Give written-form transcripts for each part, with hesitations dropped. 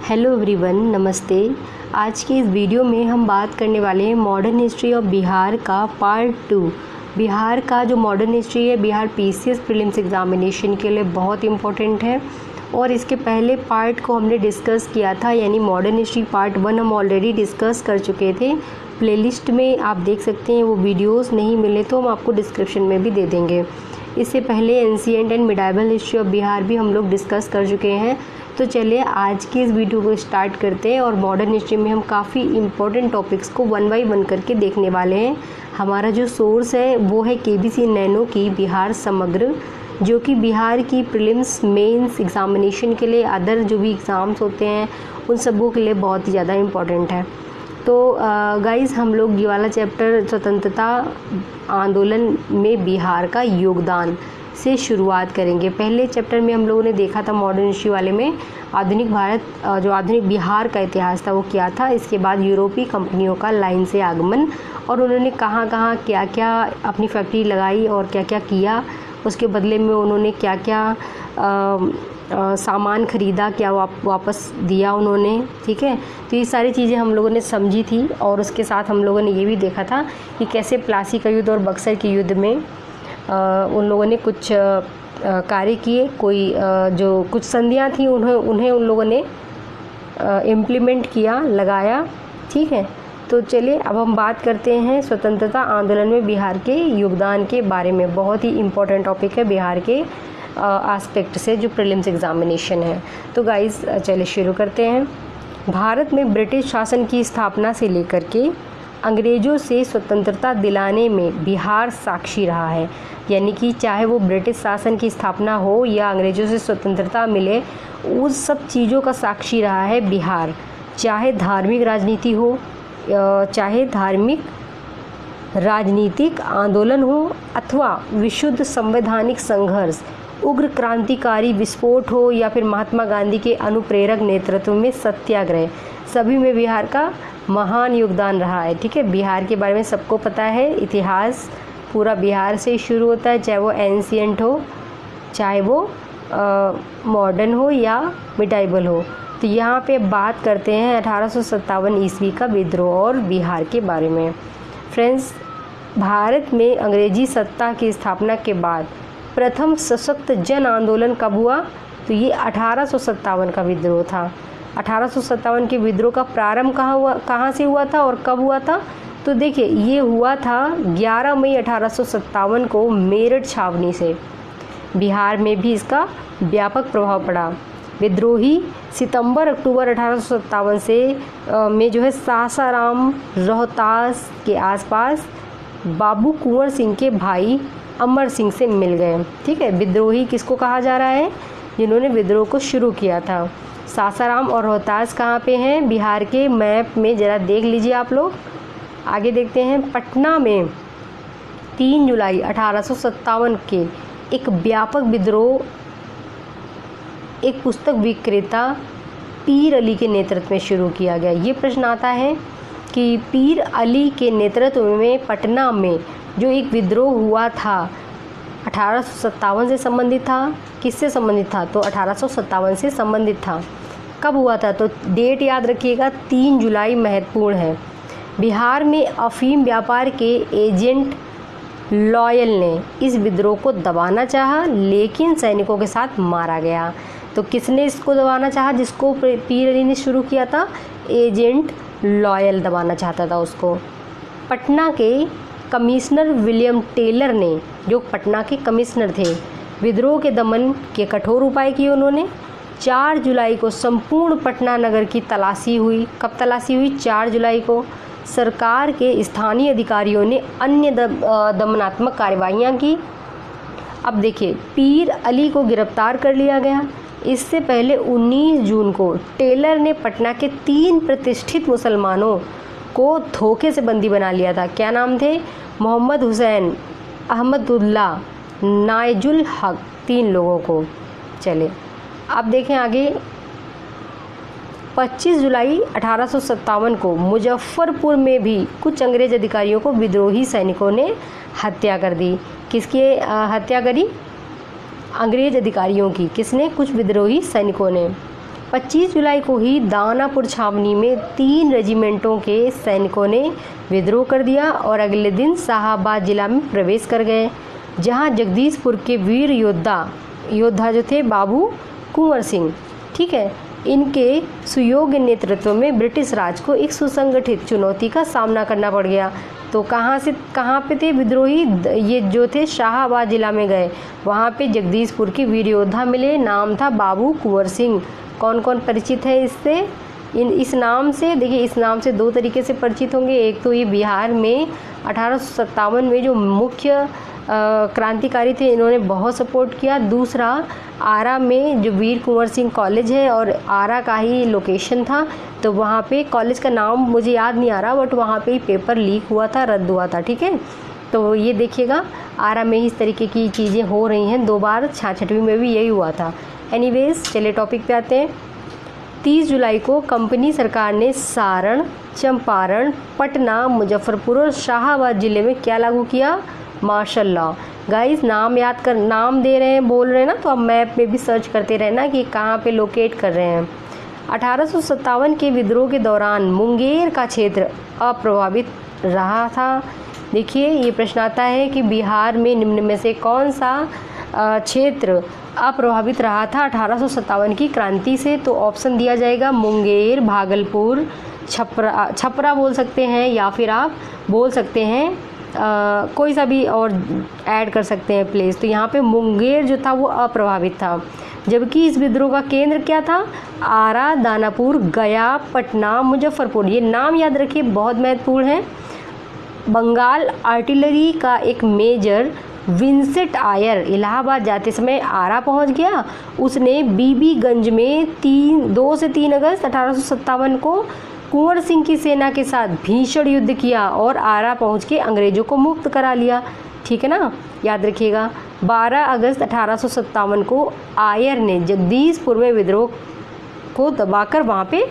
Hello everyone, नमस्ते। आज की इस वीडियो में हम बात करने वाले हैं मॉडर्न हिस्ट्री ऑफ बिहार का पार्ट 2। बिहार का जो मॉडर्न हिस्ट्री है, बिहार पीसीएस प्रीलिम्स एग्जामिनेशन के लिए बहुत इम्पोर्टेंट है। और इसके पहले पार्ट को हमने डिस्कस किया था, यानी मॉडर्न हिस्ट्री पार्ट 1 हम ऑलरेडी डिस्कस कर चुके थे। प्लेलिस्ट में आप देख सकते हैं, वो वीडियोस नहीं मिले तो हम आपको डिस्क्रिप्शन में भी दे देंगे। इससे पहले ancient and medieval history of Bihar भी हम लोग डिस्कस कर चुके हैं। तो चलिए आज की इस वीडियो को स्टार्ट करते हैं और मॉडर्न हिस्ट्री में हम काफ़ी इम्पोर्टेंट टॉपिक्स को वन बाई वन करके देखने वाले हैं। हमारा जो सोर्स है वो है केबीसी नैनो की बिहार समग्र, जो कि बिहार की प्रीलिम्स मेंस एग्जामिनेशन के लिए, अदर जो भी एग्ज़ाम्स होते हैं उन सबों के लिए बहुत ही ज़्यादा इम्पोर्टेंट है। तो गाइज़, हम लोग ये वाला चैप्टर स्वतंत्रता आंदोलन में बिहार का योगदान से शुरुआत करेंगे। पहले चैप्टर में हम लोगों ने देखा था मॉडर्न हिस्ट्री वाले में आधुनिक भारत, जो आधुनिक बिहार का इतिहास था वो क्या था। इसके बाद यूरोपीय कंपनियों का लाइन से आगमन और उन्होंने कहाँ कहाँ क्या क्या अपनी फैक्ट्री लगाई और क्या क्या किया, उसके बदले में उन्होंने क्या क्या सामान खरीदा, क्या वापस दिया उन्होंने। ठीक है, तो ये सारी चीज़ें हम लोगों ने समझी थी। और उसके साथ हम लोगों ने ये भी देखा था कि कैसे प्लासी का युद्ध और बक्सर के युद्ध में उन लोगों ने कुछ कार्य किए, कोई जो कुछ संधियाँ थी उन्हें उन लोगों ने इम्प्लीमेंट किया, लगाया। ठीक है, तो चलिए अब हम बात करते हैं स्वतंत्रता आंदोलन में बिहार के योगदान के बारे में। बहुत ही इम्पोर्टेंट टॉपिक है बिहार के एस्पेक्ट से, जो प्रीलिम्स एग्जामिनेशन है। तो गाइस चलिए शुरू करते हैं। भारत में ब्रिटिश शासन की स्थापना से लेकर के अंग्रेज़ों से स्वतंत्रता दिलाने में बिहार साक्षी रहा है। यानी कि चाहे वो ब्रिटिश शासन की स्थापना हो या अंग्रेज़ों से स्वतंत्रता मिले, उस सब चीज़ों का साक्षी रहा है बिहार। चाहे धार्मिक राजनीति हो, चाहे धार्मिक राजनीतिक आंदोलन हो, अथवा विशुद्ध संवैधानिक संघर्ष, उग्र क्रांतिकारी विस्फोट हो, या फिर महात्मा गांधी के अनुप्रेरक नेतृत्व में सत्याग्रह, सभी में बिहार का महान योगदान रहा है। ठीक है, बिहार के बारे में सबको पता है, इतिहास पूरा बिहार से शुरू होता है, चाहे वो एंशिएंट हो, चाहे वो मॉडर्न हो या मिडाइवल हो। तो यहाँ पे बात करते हैं 1857 ईस्वी का विद्रोह और बिहार के बारे में। फ्रेंड्स, भारत में अंग्रेजी सत्ता की स्थापना के बाद प्रथम सशक्त जन आंदोलन कब हुआ? तो ये 1857 का विद्रोह था। 1857 के विद्रोह का प्रारंभ कहाँ से हुआ था और कब हुआ था? तो देखिए, ये हुआ था 11 मई 1857 को मेरठ छावनी से। बिहार में भी इसका व्यापक प्रभाव पड़ा। विद्रोही सितंबर अक्टूबर 1857 से में जो है सासाराम, रोहतास के आसपास बाबू कुंवर सिंह के भाई अमर सिंह से मिल गए। ठीक है, विद्रोही किसको कहा जा रहा है? जिन्होंने विद्रोह को शुरू किया था। सासाराम और रोहतास कहाँ पे हैं? बिहार के मैप में ज़रा देख लीजिए आप लोग। आगे देखते हैं। पटना में 3 जुलाई 1857 के एक व्यापक विद्रोह एक पुस्तक विक्रेता पीर अली के नेतृत्व में शुरू किया गया। ये प्रश्न आता है कि पीर अली के नेतृत्व में पटना में जो एक विद्रोह हुआ था 1857 से संबंधित था। किससे संबंधित था? तो 1857 से संबंधित था। कब हुआ था? तो डेट याद रखिएगा, 3 जुलाई महत्वपूर्ण है। बिहार में अफीम व्यापार के एजेंट लॉयल ने इस विद्रोह को दबाना चाहा, लेकिन सैनिकों के साथ मारा गया। तो किसने इसको दबाना चाहा? जिसको पीर अली ने शुरू किया था, एजेंट लॉयल दबाना चाहता था उसको। पटना के कमिश्नर विलियम टेलर ने, जो पटना के कमिश्नर थे, विद्रोह के दमन के कठोर उपाय किए उन्होंने। 4 जुलाई को संपूर्ण पटना नगर की तलाशी हुई। कब तलाशी हुई? 4 जुलाई को। सरकार के स्थानीय अधिकारियों ने अन्य दमनात्मक कार्रवाइयाँ की। अब देखिए, पीर अली को गिरफ्तार कर लिया गया। इससे पहले 19 जून को टेलर ने पटना के 3 प्रतिष्ठित मुसलमानों को धोखे से बंदी बना लिया था। क्या नाम थे? मोहम्मद हुसैन, अहमदुल्ला, नाइजुल हक, 3 लोगों को। चले अब देखें आगे। 25 जुलाई 1857 को मुजफ्फरपुर में भी कुछ अंग्रेज अधिकारियों को विद्रोही सैनिकों ने हत्या कर दी। किसकी हत्या करी? अंग्रेज अधिकारियों की। किसने? कुछ विद्रोही सैनिकों ने। 25 जुलाई को ही दानापुर छावनी में 3 रेजिमेंटों के सैनिकों ने विद्रोह कर दिया और अगले दिन शाहाबाद जिला में प्रवेश कर गए, जहां जगदीशपुर के वीर योद्धा जो थे बाबू कुंवर सिंह, ठीक है, इनके सुयोग्य नेतृत्व में ब्रिटिश राज को एक सुसंगठित चुनौती का सामना करना पड़ गया। तो कहाँ पे थे विद्रोही? ये जो थे शाहाबाद जिला में गए, वहाँ पे जगदीशपुर के वीर योद्धा मिले, नाम था बाबू कुंवर सिंह। कौन कौन परिचित है इससे? इस नाम से, देखिए इस नाम से 2 तरीके से परिचित होंगे। एक तो ये बिहार में 1857 में जो मुख्य क्रांतिकारी थे, इन्होंने बहुत सपोर्ट किया। दूसरा, आरा में जो वीर कुंवर सिंह कॉलेज है और आरा का ही लोकेशन था, तो वहाँ पे कॉलेज का नाम मुझे याद नहीं आ रहा, बट वहाँ पे ही पेपर लीक हुआ था, रद्द हुआ था, ठीक है। तो ये देखिएगा, आरा में ही इस तरीके की चीज़ें हो रही हैं 2 बार, 66वीं में भी यही हुआ था। एनीवेज, चलिए टॉपिक पे आते हैं। 30 जुलाई को कंपनी सरकार ने सारण, चंपारण, पटना, मुजफ्फरपुर और शाहाबाद ज़िले में क्या लागू किया? Martial law. गाइस, नाम याद कर, नाम दे रहे हैं, बोल रहे हैं ना, तो आप मैप में भी सर्च करते रहना कि कहाँ पे लोकेट कर रहे हैं। 1857 के विद्रोह के दौरान मुंगेर का क्षेत्र अप्रभावित रहा था। देखिए, ये प्रश्न आता है कि बिहार में निम्न में से कौन सा क्षेत्र अप्रभावित रहा था 1857 की क्रांति से? तो ऑप्शन दिया जाएगा मुंगेर, भागलपुर, छपरा बोल सकते हैं, या फिर आप बोल सकते हैं कोई सा भी और ऐड कर सकते हैं प्लेस। तो यहाँ पे मुंगेर जो था वो अप्रभावित था, जबकि इस विद्रोह का केंद्र क्या था? आरा, दानापुर, गया, पटना, मुजफ्फरपुर। ये नाम याद रखिए, बहुत महत्वपूर्ण है। बंगाल आर्टिलरी का एक मेजर विंसेंट आयर इलाहाबाद जाते समय आरा पहुंच गया। उसने बीबीगंज में 2 से 3 अगस्त 1857 को कुंवर सिंह की सेना के साथ भीषण युद्ध किया और आरा पहुंच के अंग्रेजों को मुक्त करा लिया, ठीक है ना, याद रखिएगा। 12 अगस्त 1857 को आयर ने जगदीशपुर में विद्रोह को दबाकर वहाँ पे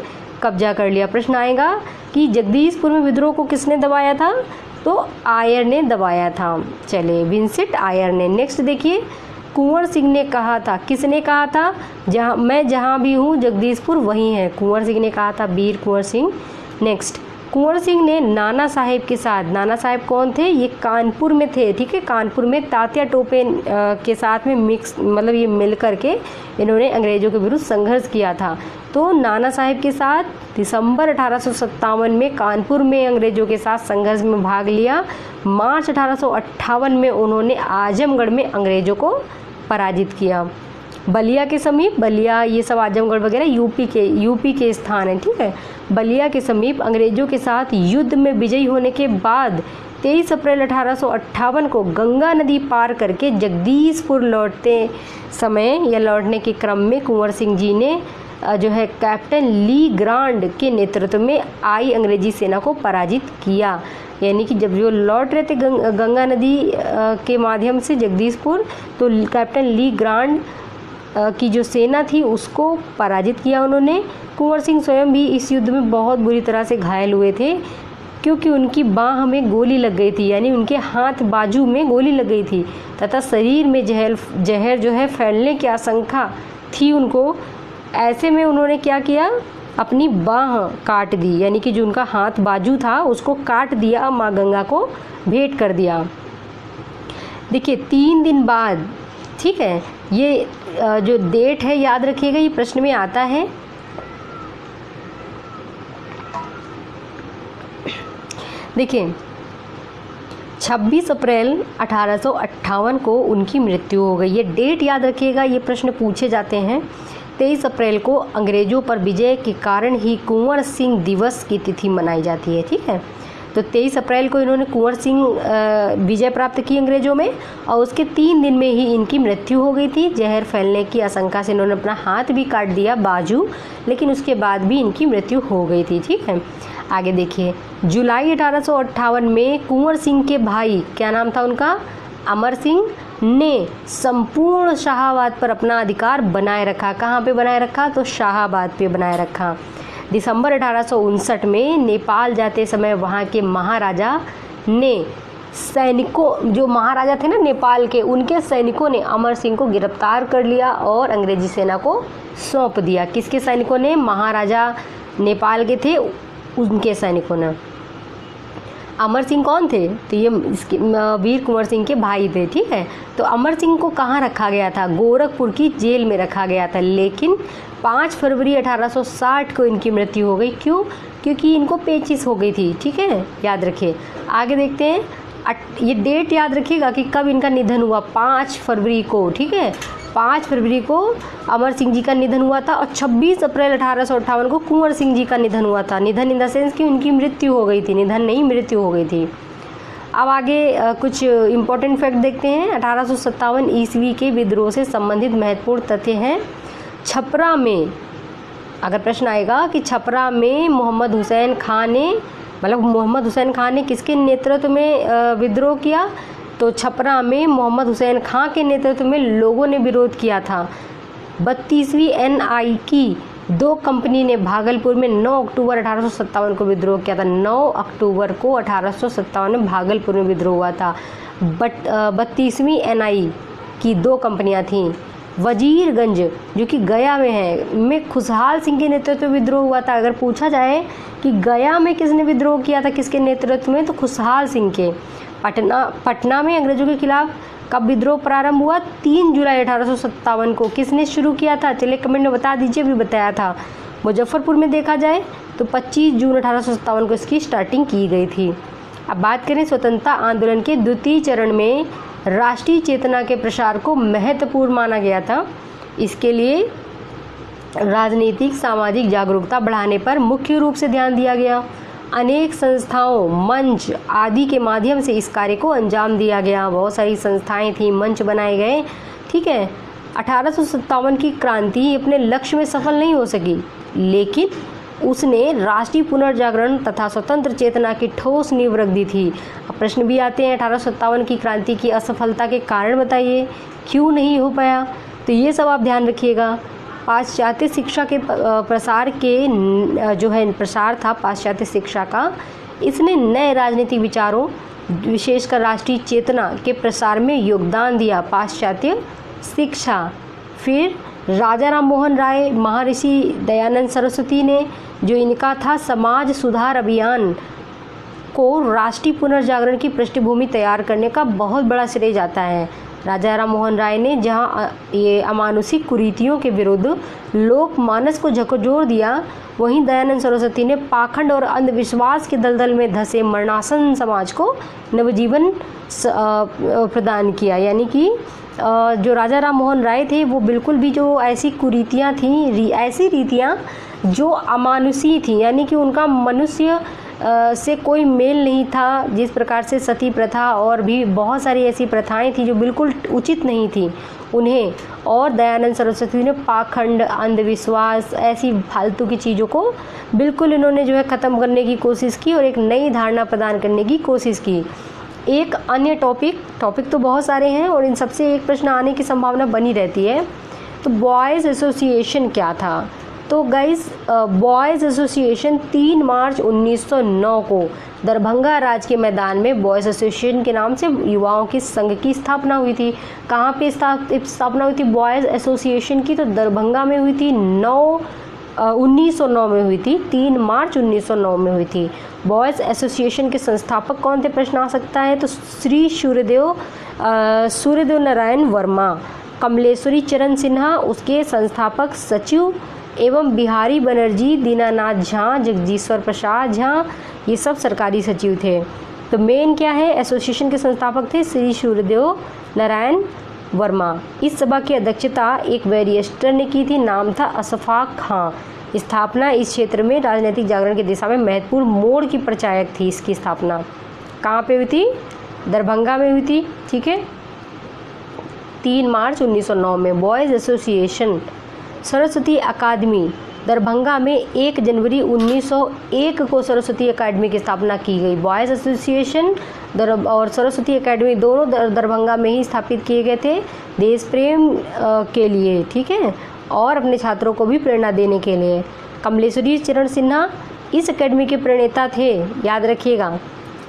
कब्जा कर लिया। प्रश्न आएगा कि जगदीशपुर में विद्रोह को किसने दबाया था? तो आयर ने दबाया था। चलिए, विंसेंट आयर ने। नेक्स्ट देखिए, कुंवर सिंह ने कहा था, किसने कहा था? जहाँ भी हूँ जगदीशपुर वहीं है, कुंवर सिंह ने कहा था, वीर कुंवर सिंह। नेक्स्ट, कुंवर सिंह ने नाना साहेब के साथ, नाना साहेब कौन थे? ये कानपुर में थे, ठीक है, कानपुर में तात्या टोपे के साथ में मिक्स, मतलब ये मिल करके इन्होंने अंग्रेजों के विरुद्ध संघर्ष किया था। तो नाना साहेब के साथ दिसंबर 1857 में कानपुर में अंग्रेजों के साथ संघर्ष में भाग लिया। मार्च 1858 में उन्होंने आजमगढ़ में अंग्रेजों को पराजित किया। बलिया के समीप, बलिया ये सब आजमगढ़ वगैरह यूपी के स्थान हैं, ठीक है। बलिया के समीप अंग्रेजों के साथ युद्ध में विजयी होने के बाद 23 अप्रैल 1858 को गंगा नदी पार करके जगदीशपुर लौटते समय या लौटने के क्रम में कुंवर सिंह जी ने जो है कैप्टन ली ग्रांड के नेतृत्व में आई अंग्रेजी सेना को पराजित किया। यानी कि जब जो लौट रहे थे गंगा नदी के माध्यम से जगदीशपुर, तो कैप्टन ली ग्रांड की जो सेना थी उसको पराजित किया उन्होंने। कुंवर सिंह स्वयं भी इस युद्ध में बहुत बुरी तरह से घायल हुए थे, क्योंकि उनकी बाह में गोली लग गई थी, यानी उनके हाथ बाजू में गोली लग गई थी तथा शरीर में जहर जो है फैलने की आशंका थी उनको। ऐसे में उन्होंने क्या किया? अपनी बाह काट दी, यानी कि जो उनका हाथ बाजू था उसको काट दिया, माँ गंगा को भेंट कर दिया। देखिए 3 दिन बाद, ठीक है, ये जो डेट है याद रखिएगा, ये प्रश्न में आता है। देखिए 26 अप्रैल 1858 को उनकी मृत्यु हो गई। ये डेट याद रखिएगा, ये प्रश्न पूछे जाते हैं। 23 अप्रैल को अंग्रेजों पर विजय के कारण ही कुंवर सिंह दिवस की तिथि मनाई जाती है, ठीक है। तो 23 अप्रैल को इन्होंने कुंवर सिंह विजय प्राप्त की अंग्रेजों में, और उसके 3 दिन में ही इनकी मृत्यु हो गई थी। जहर फैलने की आशंका से इन्होंने अपना हाथ भी काट दिया, बाजू, लेकिन उसके बाद भी इनकी मृत्यु हो गई थी, ठीक है। आगे देखिए, जुलाई 1858 में कुंवर सिंह के भाई, क्या नाम था उनका? अमर सिंह, ने संपूर्ण शाहाबाद पर अपना अधिकार बनाए रखा। कहाँ पे बनाए रखा? तो शाहाबाद पे बनाए रखा। दिसंबर 1859 में नेपाल जाते समय वहाँ के महाराजा ने सैनिकों, जो महाराजा थे ना नेपाल के, उनके सैनिकों ने अमर सिंह को गिरफ्तार कर लिया और अंग्रेजी सेना को सौंप दिया। किसके सैनिकों ने? महाराजा नेपाल के थे उनके सैनिकों ने। अमर सिंह कौन थे? तो ये इसके वीर कुंवर सिंह के भाई थे, ठीक है। तो अमर सिंह को कहाँ रखा गया था? गोरखपुर की जेल में रखा गया था। लेकिन 5 फरवरी 1860 को इनकी मृत्यु हो गई। क्यों? क्योंकि इनको पेचिश हो गई थी, ठीक है, याद रखिए। आगे देखते हैं, ये डेट याद रखिएगा कि कब इनका निधन हुआ, 5 फरवरी को, ठीक है। 5 फरवरी को अमर सिंह जी का निधन हुआ था और 26 अप्रैल 1858 को कुंवर सिंह जी का निधन हुआ था। निधन इन द सेंस कि उनकी मृत्यु हो गई थी, निधन नहीं, मृत्यु हो गई थी। अब आगे कुछ इम्पोर्टेंट फैक्ट देखते हैं। 1857 ईस्वी के विद्रोह से संबंधित महत्वपूर्ण तथ्य हैं। छपरा में, अगर प्रश्न आएगा कि छपरा में मोहम्मद हुसैन खान ने, मतलब मोहम्मद हुसैन खान ने किसके नेतृत्व में विद्रोह किया? तो छपरा में मोहम्मद हुसैन खान के नेतृत्व में लोगों ने विरोध किया था। 32वीं NI की 2 कंपनी ने भागलपुर में 9 अक्टूबर 1857 को विद्रोह किया था। 9 अक्टूबर को 1857 में भागलपुर में विद्रोह हुआ था। 32वीं NI की 2 कंपनियां थीं। वजीरगंज, जो कि गया में है, में खुशहाल सिंह के नेतृत्व में विद्रोह हुआ था। अगर पूछा जाए कि गया में किसने विद्रोह किया था, किसके नेतृत्व में, तो खुशहाल सिंह के। पटना में अंग्रेजों के खिलाफ कब विद्रोह प्रारंभ हुआ? 3 जुलाई 1857 को। किसने शुरू किया था? चलिए कमेंट में बता दीजिए, भी बताया था। मुजफ्फरपुर में देखा जाए तो 25 जून 1857 को इसकी स्टार्टिंग की गई थी। अब बात करें स्वतंत्रता आंदोलन के द्वितीय चरण में राष्ट्रीय चेतना के प्रसार को महत्वपूर्ण माना गया था। इसके लिए राजनीतिक सामाजिक जागरूकता बढ़ाने पर मुख्य रूप से ध्यान दिया गया। अनेक संस्थाओं, मंच आदि के माध्यम से इस कार्य को अंजाम दिया गया। बहुत सारी संस्थाएं थी, मंच बनाए गए, ठीक है। 1857 की क्रांति अपने लक्ष्य में सफल नहीं हो सकी, लेकिन उसने राष्ट्रीय पुनर्जागरण तथा स्वतंत्र चेतना की ठोस नींव रख दी थी। अब प्रश्न भी आते हैं, 1857 की क्रांति की असफलता के कारण बताइए, क्यों नहीं हो पाया? तो ये सब आप ध्यान रखिएगा। पाश्चात्य शिक्षा के प्रसार के जो है प्रसार था पाश्चात्य शिक्षा का, इसने नए राजनीतिक विचारों, विशेषकर राष्ट्रीय चेतना के प्रसार में योगदान दिया। पाश्चात्य शिक्षा। फिर राजा राम मोहन राय, महर्षि दयानंद सरस्वती ने, जो इनका था समाज सुधार अभियान, को राष्ट्रीय पुनर्जागरण की पृष्ठभूमि तैयार करने का बहुत बड़ा श्रेय जाता है। राजा राम मोहन राय ने जहां ये अमानुषिक कुरीतियों के विरुद्ध लोकमानस को झकझोर दिया, वहीं दयानंद सरस्वती ने पाखंड और अंधविश्वास के दलदल में धंसे मरणासन समाज को नवजीवन प्रदान किया। यानी कि जो राजा राम मोहन राय थे, वो बिल्कुल भी जो ऐसी कुरीतियाँ थीं, ऐसी रीतियाँ जो अमानुषी थी, यानी कि उनका मनुष्य से कोई मेल नहीं था, जिस प्रकार से सती प्रथा और भी बहुत सारी ऐसी प्रथाएं थी जो बिल्कुल उचित नहीं थी उन्हें, और दयानंद सरस्वती ने पाखंड, अंधविश्वास, ऐसी फालतू की चीज़ों को बिल्कुल इन्होंने जो है ख़त्म करने की कोशिश की और एक नई धारणा प्रदान करने की कोशिश की। एक अन्य टॉपिक तो बहुत सारे हैं और इन सबसे एक प्रश्न आने की संभावना बनी रहती है। तो बॉयज़ एसोसिएशन क्या था? तो गाइस, बॉयज़ एसोसिएशन 3 मार्च 1909 को दरभंगा राज के मैदान में बॉयज़ एसोसिएशन के नाम से युवाओं की संघ की स्थापना हुई थी। कहाँ पे स्थापना हुई थी बॉयज़ एसोसिएशन की? तो दरभंगा में हुई थी, 1909 में हुई थी, 3 मार्च 1909 में हुई थी। बॉयज़ एसोसिएशन के संस्थापक कौन थे? प्रश्न आ सकता है। तो श्री सूर्यदेव नारायण वर्मा, कमलेश्वरी चरण सिन्हा उसके संस्थापक सचिव, एवं बिहारी बनर्जी, दीनानाथ झा, जगदीश्वर प्रसाद झा, ये सब सरकारी सचिव थे। तो मेन क्या है? एसोसिएशन के संस्थापक थे श्री सूर्यदेव नारायण वर्मा। इस सभा की अध्यक्षता एक बैरिस्टर ने की थी, नाम था अशफाक खां। स्थापना इस क्षेत्र में राजनीतिक जागरण की दिशा में महत्वपूर्ण मोड़ की प्रचायक थी। इसकी स्थापना कहाँ पे हुई थी? दरभंगा में हुई थी, ठीक है, 3 मार्च 1909 में। Boys association. सरस्वती अकादमी दरभंगा में 1 जनवरी 1901 को सरस्वती अकादमी की स्थापना की गई। बॉयज़ एसोसिएशन और सरस्वती अकादमी दोनों दरभंगा में ही स्थापित किए गए थे, देश प्रेम के लिए, ठीक है, और अपने छात्रों को भी प्रेरणा देने के लिए। कमलेश्वरी चरण सिन्हा इस अकादमी के प्रणेता थे, याद रखिएगा।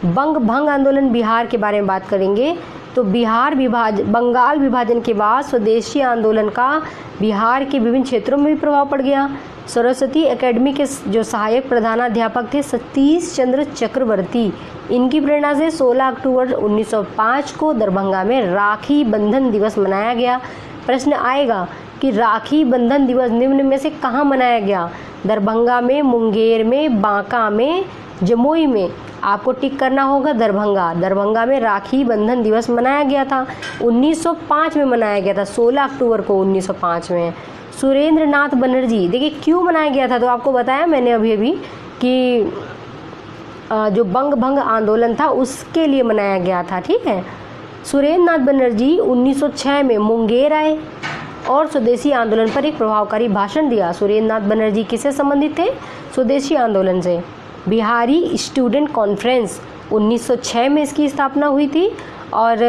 बंग भंग आंदोलन बिहार के बारे में बात करेंगे तो बंगाल विभाजन के बाद स्वदेशी आंदोलन का बिहार के विभिन्न क्षेत्रों में भी प्रभाव पड़ गया। सरस्वती एकेडमी के जो सहायक प्रधानाध्यापक थे सतीश चंद्र चक्रवर्ती, इनकी प्रेरणा से 16 अक्टूबर 1905 को दरभंगा में राखी बंधन दिवस मनाया गया। प्रश्न आएगा कि राखी बंधन दिवस निम्न में से कहाँ मनाया गया? दरभंगा में, मुंगेर में, बांका में, जमुई में। आपको टिक करना होगा दरभंगा में राखी बंधन दिवस मनाया गया था। 1905 में मनाया गया था, 16 अक्टूबर को 1905 में। सुरेंद्र नाथ बनर्जी, देखिए क्यों मनाया गया था तो आपको बताया मैंने अभी कि जो बंग भंग आंदोलन था उसके लिए मनाया गया था, ठीक है। सुरेंद्र नाथ बनर्जी 1906 में मुंगेर आए और स्वदेशी आंदोलन पर एक प्रभावकारी भाषण दिया। सुरेंद्र नाथ बनर्जी किससे संबंधित थे? स्वदेशी आंदोलन से। बिहारी स्टूडेंट कॉन्फ्रेंस 1906 में इसकी स्थापना हुई थी और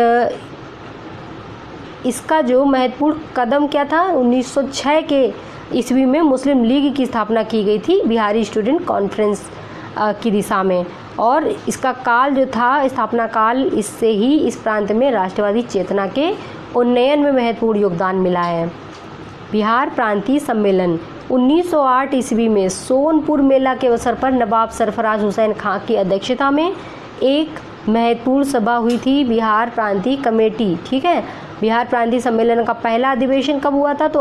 इसका जो महत्वपूर्ण कदम क्या था, 1906 के ईस्वी में मुस्लिम लीग की स्थापना की गई थी बिहारी स्टूडेंट कॉन्फ्रेंस की दिशा में। और इसका काल जो था, स्थापना काल, इससे ही इस प्रांत में राष्ट्रवादी चेतना के उन्नयन में महत्वपूर्ण योगदान मिला है। बिहार प्रांतीय सम्मेलन 1908 ईस्वी में सोनपुर मेला के अवसर पर नवाब सरफराज हुसैन खां की अध्यक्षता में एक महत्वपूर्ण सभा हुई थी, बिहार प्रांतीय कमेटी, ठीक है। बिहार प्रांतीय सम्मेलन का पहला अधिवेशन कब हुआ था? तो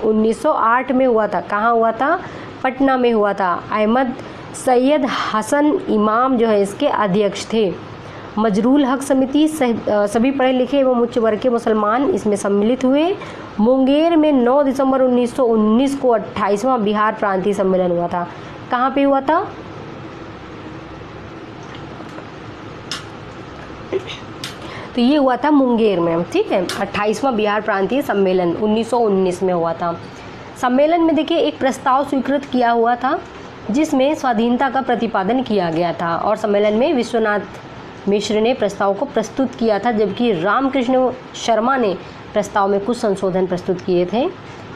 1908 में हुआ था। कहाँ हुआ था? पटना में हुआ था। अहमद सैयद हसन इमाम जो है इसके अध्यक्ष थे। मजरूल हक समिति सभी पढ़े लिखे एवं उच्च वर्ग के मुसलमान इसमें सम्मिलित हुए। मुंगेर में 9 दिसंबर 1919 को 28वां बिहार प्रांतीय सम्मेलन हुआ था। कहाँ पे हुआ था? तो ये हुआ था मुंगेर में, ठीक है। 28वां बिहार प्रांतीय सम्मेलन 1919 में हुआ था। सम्मेलन में देखिए एक प्रस्ताव स्वीकृत किया हुआ था जिसमें स्वाधीनता का प्रतिपादन किया गया था और सम्मेलन में विश्वनाथ मिश्र ने प्रस्ताव को प्रस्तुत किया था, जबकि रामकृष्ण शर्मा ने प्रस्ताव में कुछ संशोधन प्रस्तुत किए थे।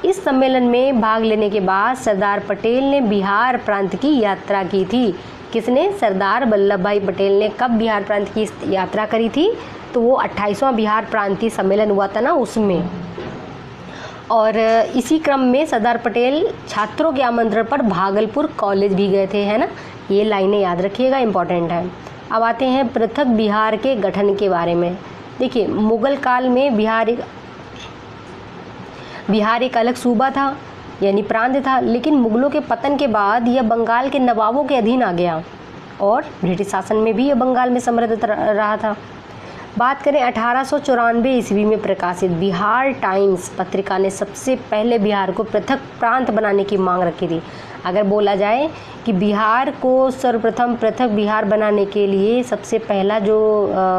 इस सम्मेलन में भाग लेने के बाद सरदार पटेल ने बिहार प्रांत की यात्रा की थी। किसने? सरदार वल्लभ भाई पटेल ने कब बिहार प्रांत की यात्रा करी थी? तो वो 28वां बिहार प्रांतीय सम्मेलन हुआ था ना, उसमें। और इसी क्रम में सरदार पटेल छात्रों के आमंत्रण पर भागलपुर कॉलेज भी गए थे, है ना। ये लाइनें याद रखिएगा, इम्पॉर्टेंट है। अब आते हैं पृथक बिहार के गठन के बारे में। देखिए मुगल काल में बिहार एक अलग सूबा था, यानी प्रांत था, लेकिन मुगलों के पतन के बाद यह बंगाल के नवाबों के अधीन आ गया और ब्रिटिश शासन में भी यह बंगाल में समृद्ध रहा था। बात करें 1894 ईस्वी में प्रकाशित बिहार टाइम्स पत्रिका ने सबसे पहले बिहार को पृथक प्रांत बनाने की मांग रखी थी। अगर बोला जाए कि बिहार को सर्वप्रथम पृथक बिहार बनाने के लिए सबसे पहला जो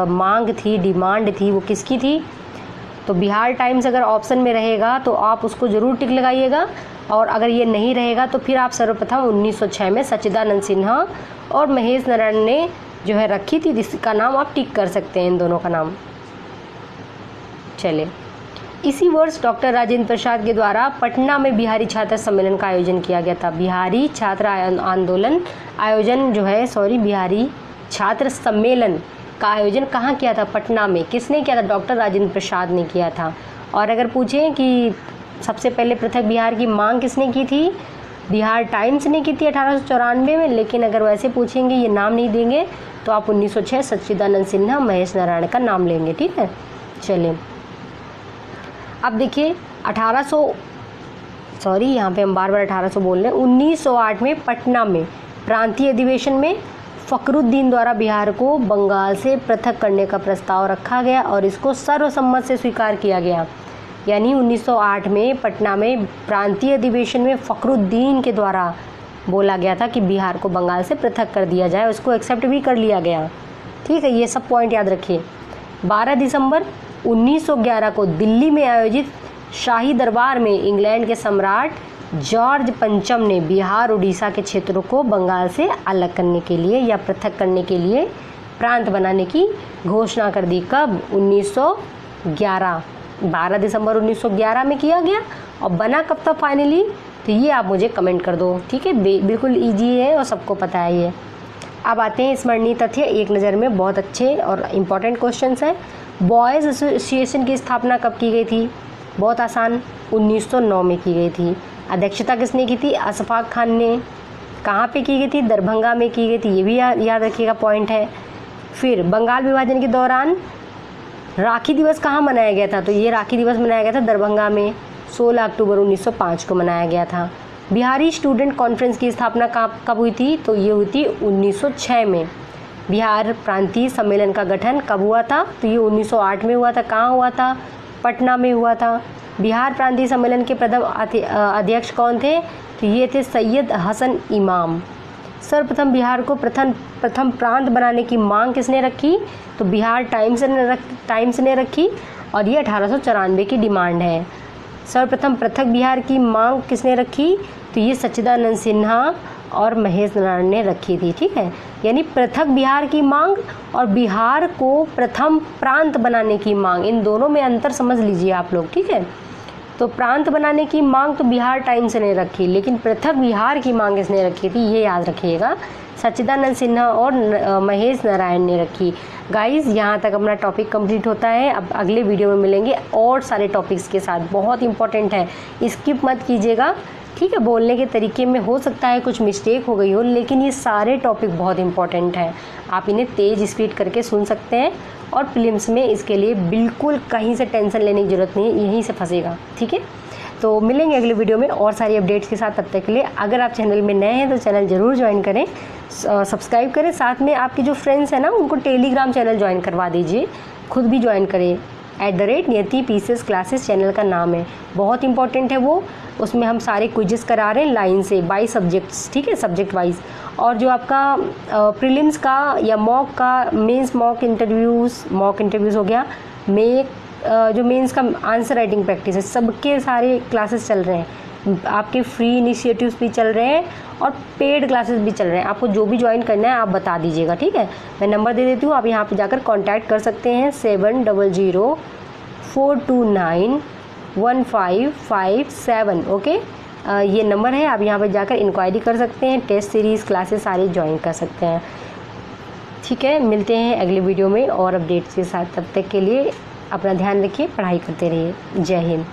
मांग थी, डिमांड थी, वो किसकी थी? तो बिहार टाइम्स अगर ऑप्शन में रहेगा तो आप उसको ज़रूर टिक लगाइएगा, और अगर ये नहीं रहेगा तो फिर आप सर्वप्रथम 1906 में सच्चिदानंद सिन्हा और महेश नारायण ने जो है रखी थी, जिसका नाम आप टिक कर सकते हैं, इन दोनों का नाम। चलिए, इसी वर्ष डॉक्टर राजेंद्र प्रसाद के द्वारा पटना में बिहारी छात्र सम्मेलन का आयोजन किया गया था। बिहारी छात्र आंदोलन आयोजन जो है बिहारी छात्र सम्मेलन का आयोजन कहाँ किया था? पटना में। किसने किया था? डॉक्टर राजेंद्र प्रसाद ने किया था। और अगर पूछें कि सबसे पहले पृथक बिहार की मांग किसने की थी? बिहार टाइम्स ने की थी 1894 में, लेकिन अगर वैसे पूछेंगे, ये नाम नहीं देंगे, तो आप 1906 सच्चिदानंद सिन्हा, महेश नारायण का नाम लेंगे, ठीक है। चलिए, अब देखिए 1800 बोल रहे हैं। 1908 में पटना में प्रांतीय अधिवेशन में फखरुद्दीन द्वारा बिहार को बंगाल से पृथक करने का प्रस्ताव रखा गया और इसको सर्वसम्मत से स्वीकार किया गया। यानी 1908 में पटना में प्रांतीय अधिवेशन में फखरुद्दीन के द्वारा बोला गया था कि बिहार को बंगाल से पृथक कर दिया जाए, उसको एक्सेप्ट भी कर लिया गया, ठीक है। ये सब पॉइंट याद रखिए। 12 दिसंबर 1911 को दिल्ली में आयोजित शाही दरबार में इंग्लैंड के सम्राट जॉर्ज पंचम ने बिहार उड़ीसा के क्षेत्रों को बंगाल से अलग करने के लिए या पृथक करने के लिए प्रांत बनाने की घोषणा कर दी। कब? 1911, 12 दिसंबर 1911 में किया गया। और बना कब तक फाइनली? तो ये आप मुझे कमेंट कर दो, ठीक है। बिल्कुल ईजी है और सबको पता है ये। अब आते हैं स्मरणीय तथ्य, एक नज़र में बहुत अच्छे और इम्पॉर्टेंट क्वेश्चंस हैं। बॉयज़ एसोसिएशन की स्थापना कब की गई थी? बहुत आसान, 1909 में की गई थी। अध्यक्षता किसने की थी? अशफाक खान ने। कहाँ पे की गई थी? दरभंगा में की गई थी, ये भी याद रखिएगा, पॉइंट है। फिर बंगाल विभाजन के दौरान राखी दिवस कहाँ मनाया गया था? तो ये राखी दिवस मनाया गया था दरभंगा में, 16 अक्टूबर 1905 को मनाया गया था। बिहारी स्टूडेंट कॉन्फ्रेंस की स्थापना कब हुई थी? तो ये हुई थी 1906 में। बिहार प्रांतीय सम्मेलन का गठन कब हुआ था? तो ये 1908 में हुआ था। कहाँ हुआ था? पटना में हुआ था। बिहार प्रांतीय सम्मेलन के प्रथम अध्यक्ष कौन थे? तो ये थे सैयद हसन इमाम। सर्वप्रथम बिहार को प्रथम प्रांत बनाने की मांग किसने रखी? तो बिहार टाइम्स ने रखी और ये 1894 की डिमांड है। सर्वप्रथम पृथक बिहार की मांग किसने रखी? तो ये सच्चिदानंद सिन्हा और महेश नारायण ने रखी थी। ठीक है, यानी पृथक बिहार की मांग और बिहार को प्रथम प्रांत बनाने की मांग, इन दोनों में अंतर समझ लीजिए आप लोग। ठीक है, तो प्रांत बनाने की मांग तो बिहार टाइम्स ने रखी, लेकिन पृथक बिहार की मांग किसने रखी थी? ये याद रखिएगा, सच्चिदानंद सिन्हा और महेश नारायण ने रखी। गाइस, यहाँ तक अपना टॉपिक कंप्लीट होता है। अब अगले वीडियो में मिलेंगे और सारे टॉपिक्स के साथ, बहुत इंपॉर्टेंट है, स्किप मत कीजिएगा। ठीक है, बोलने के तरीके में हो सकता है कुछ मिस्टेक हो गई हो, लेकिन ये सारे टॉपिक बहुत इंपॉर्टेंट हैं। आप इन्हें तेज़ स्पीड करके सुन सकते हैं और प्रीलिम्स में इसके लिए बिल्कुल कहीं से टेंशन लेने की ज़रूरत नहीं है, यहीं से फंसेगा। ठीक है, तो मिलेंगे अगले वीडियो में और सारी अपडेट्स के साथ। तब तक के लिए अगर आप चैनल में नए हैं तो चैनल ज़रूर ज्वाइन करें, सब्सक्राइब करें। साथ में आपके जो फ्रेंड्स हैं ना, उनको टेलीग्राम चैनल ज्वाइन करवा दीजिए, खुद भी ज्वाइन करें। @नियति पीसेस क्लासेस चैनल का नाम है, बहुत इंपॉर्टेंट है वो। उसमें हम सारे क्विजेस करा रहे हैं लाइन से, बाई सब्जेक्ट्स। ठीक है, सब्जेक्ट वाइज। और जो आपका प्रीलिम्स का या मॉक का, मेंस मॉक इंटरव्यूज़ हो गया, जो मेंस का आंसर राइटिंग प्रैक्टिस है, सबके सारे क्लासेस चल रहे हैं। आपके फ्री इनिशिएटिव्स भी चल रहे हैं और पेड क्लासेस भी चल रहे हैं। आपको जो भी ज्वाइन करना है आप बता दीजिएगा। ठीक है, मैं नंबर दे देती हूँ, आप यहाँ पे जाकर कांटेक्ट कर सकते हैं, 7004291557। ओके, ये नंबर है, आप यहाँ पे जाकर इंक्वायरी कर सकते हैं, टेस्ट सीरीज़ क्लासेस सारी ज्वाइन कर सकते हैं। ठीक है, मिलते हैं अगले वीडियो में और अपडेट्स के साथ। तब तक के लिए अपना ध्यान रखिए, पढ़ाई करते रहिए। जय हिंद।